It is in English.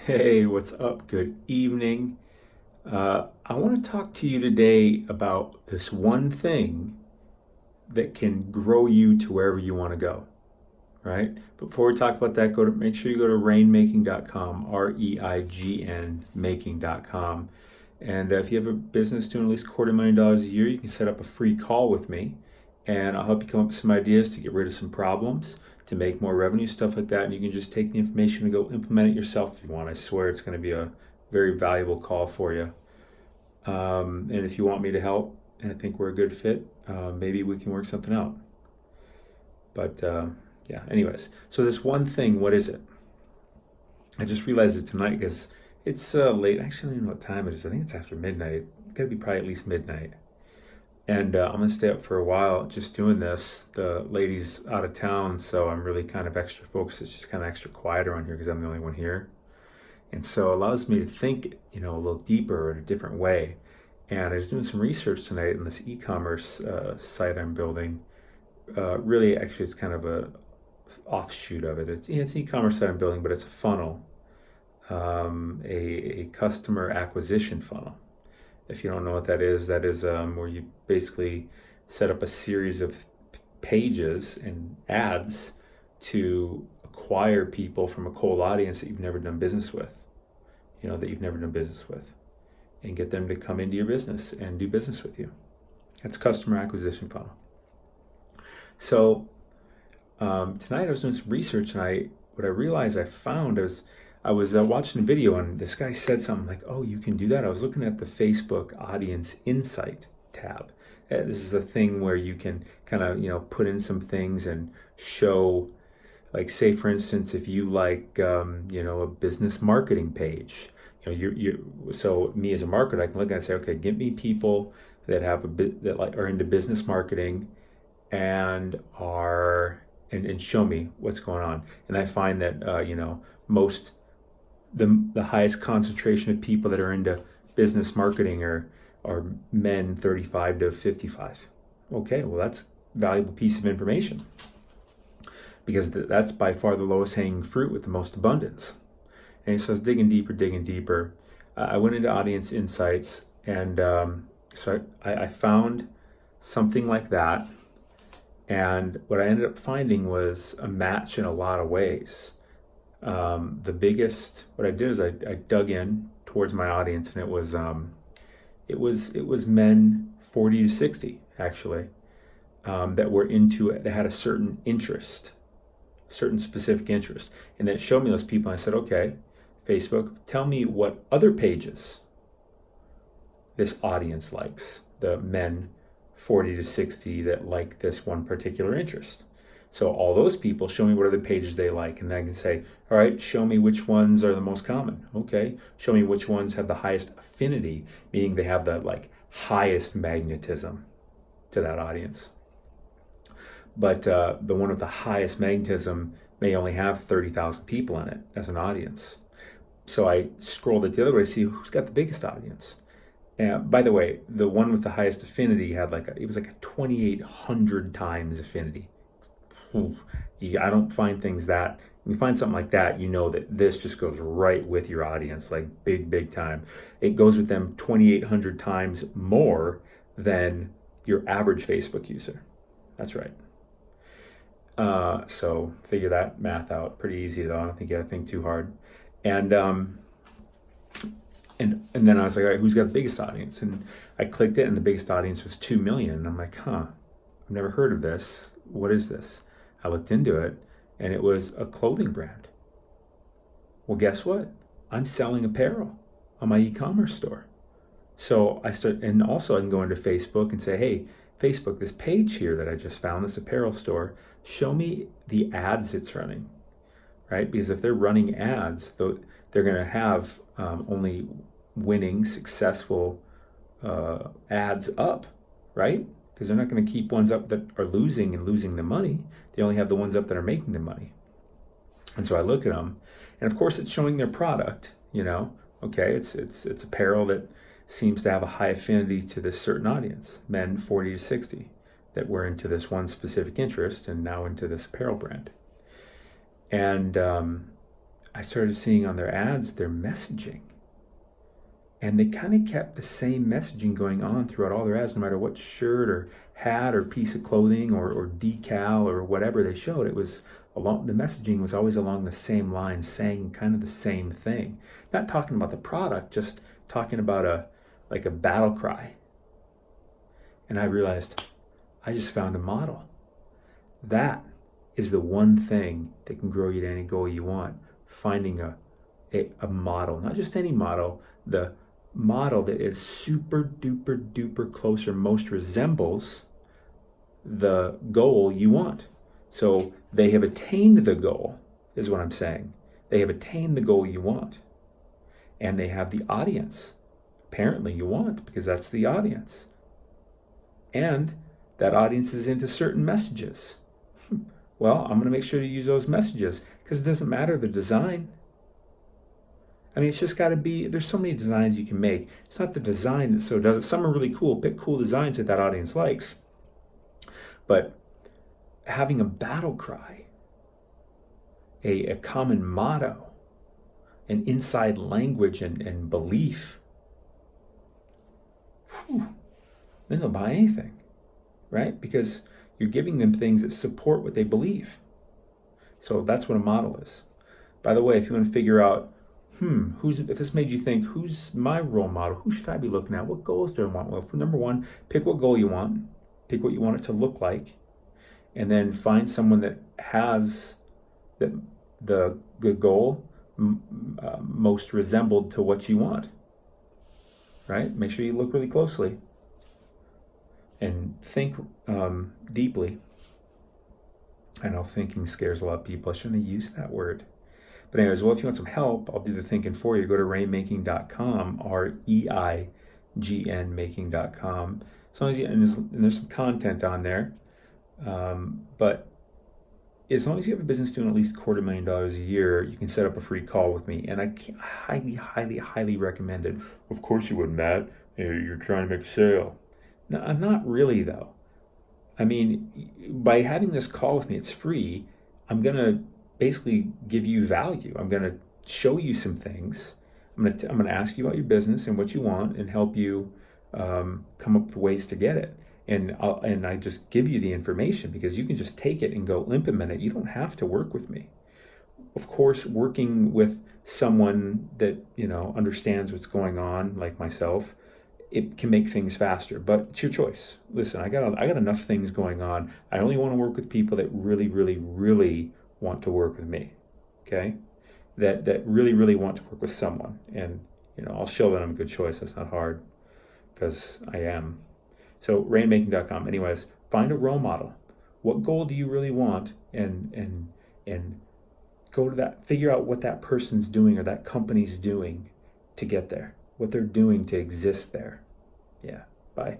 Hey, what's up? Good evening. I want to talk to you today about this one thing that can grow you to wherever you want to go, right? Before we talk about that, make sure you go to reinmaking.com, REIGN making.com. And if you have a business doing at least $250,000 a year, you can set up a free call with me and I'll help you come up with some ideas to get rid of some problems, to make more revenue, stuff like that. And you can just take the information and go implement it yourself if you want. I swear it's going to be a very valuable call for you. And if you want me to help and I think we're a good fit, maybe we can work something out. But yeah, anyways. So this one thing, what is it? I just realized it tonight because it's late. Actually, I don't even know what time it is. I think it's after midnight. It's got to be probably at least midnight. And I'm going to stay up for a while just doing this. The lady's out of town, so I'm really kind of extra focused. It's just kind of extra quiet around here because I'm the only one here. And so it allows me to think, a little deeper in a different way. And I was doing some research tonight on this e-commerce site I'm building. Really, actually, it's kind of a offshoot of it. It's an e-commerce site I'm building, but it's a funnel, a customer acquisition funnel. If you don't know what that is where you basically set up a series of pages and ads to acquire people from a cold audience that you've never done business with, and get them to come into your business and do business with you. That's customer acquisition funnel. So tonight I was doing some research, and what I realized I found is I was watching a video, and this guy said something like, "Oh, you can do that." I was looking at the Facebook Audience Insight tab. This is a thing where you can kind of put in some things and show, like, say for instance, if you like a business marketing page. So me as a marketer, I can look at it and say, okay, give me people that have are into business marketing and and show me what's going on. And I find that most the highest concentration of people that are into business marketing are men 35 to 55. Okay, well, that's a valuable piece of information because that's by far the lowest hanging fruit with the most abundance. And so I was digging deeper. I went into Audience Insights, and so I found something like that. And what I ended up finding was a match in a lot of ways. What I did is I dug in towards my audience, and it was men 40 to 60 actually, that were into it. They had a certain interest, certain specific interest, and then it showed me those people. And I said, okay, Facebook, tell me what other pages this audience likes, the men 40 to 60 that like this one particular interest. So all those people, show me what other pages they like, and then I can say, all right, show me which ones are the most common. Okay, show me which ones have the highest affinity, meaning they have the highest magnetism to that audience. But the one with the highest magnetism may only have 30,000 people in it as an audience. So I scrolled it the other way to see who's got the biggest audience. And by the way, the one with the highest affinity had it was like a 2,800 times affinity. I don't find things that, when you find something like that, that this just goes right with your audience, like big time. It goes with them 2,800 times more than your average Facebook user. That's right. So figure that math out. Pretty easy though. I don't think you got to think too hard. And then I was like, all right, who's got the biggest audience? And I clicked it, and the biggest audience was 2 million. And I'm like, I've never heard of this. What is this? I looked into it, and it was a clothing brand. Well, guess what? I'm selling apparel on my e-commerce store. So and also I can go into Facebook and say, hey, Facebook, this page here that I just found, this apparel store, show me the ads it's running, right? Because if they're running ads, they're going to have only winning, successful ads up, right? Because they're not going to keep ones up that are losing the money. They only have the ones up that are making the money. And so I look at them, and of course it's showing their product. Okay, it's apparel that seems to have a high affinity to this certain audience, men 40 to 60, that were into this one specific interest and now into this apparel brand. And I started seeing on their ads their messaging. And they kind of kept the same messaging going on throughout all their ads, no matter what shirt or hat or piece of clothing or decal or whatever they showed. It was along, the messaging was always along the same lines, saying kind of the same thing. Not talking about the product, just talking about a battle cry. And I realized I just found a model. That is the one thing that can grow you to any goal you want. Finding a model, not just any model, the model that is super duper duper close or most resembles the goal you want. So they have attained the goal, is what I'm saying. They have attained the goal you want. And they have the audience, apparently you want, because that's the audience. And that audience is into certain messages. Well, I'm going to make sure to use those messages, because it doesn't matter the design. I mean, it's just got to be, there's so many designs you can make. It's not the design that so does it. Some are really cool. Pick cool designs that audience likes. But having a battle cry, a common motto, an inside language and belief, then they'll buy anything, right? Because you're giving them things that support what they believe. So that's what a model is. By the way, if you want to figure out, if this made you think, who's my role model? Who should I be looking at? What goals do I want? Well, for number one, pick what goal you want. Pick what you want it to look like. And then find someone that has the good goal most resembled to what you want. Right? Make sure you look really closely. And think deeply. I know thinking scares a lot of people. I shouldn't have used that word. But anyways, well, if you want some help, I'll do the thinking for you. Go to reignmaking.com, REIGN making.com. As long as and there's some content on there. But as long as you have a business doing at least $250,000 a year, you can set up a free call with me. And I highly, highly, highly recommend it. Of course you would, Matt. You're trying to make a sale. No, I'm not really, though. I mean, by having this call with me, it's free. I'm going to basically give you value. I'm going to show you some things. I'm going to ask you about your business and what you want and help you come up with ways to get it. And I just give you the information because you can just take it and go implement it. You don't have to work with me. Of course, working with someone that, understands what's going on, like myself, it can make things faster, but it's your choice. Listen, I got enough things going on. I only want to work with people that really, really, really want to work with me. Okay? That really, really want to work with someone. And, I'll show that I'm a good choice. That's not hard because I am. So reignmaking.com. Anyways, find a role model. What goal do you really want? And go to that, figure out what that person's doing or that company's doing to get there. What they're doing to exist there. Yeah. Bye.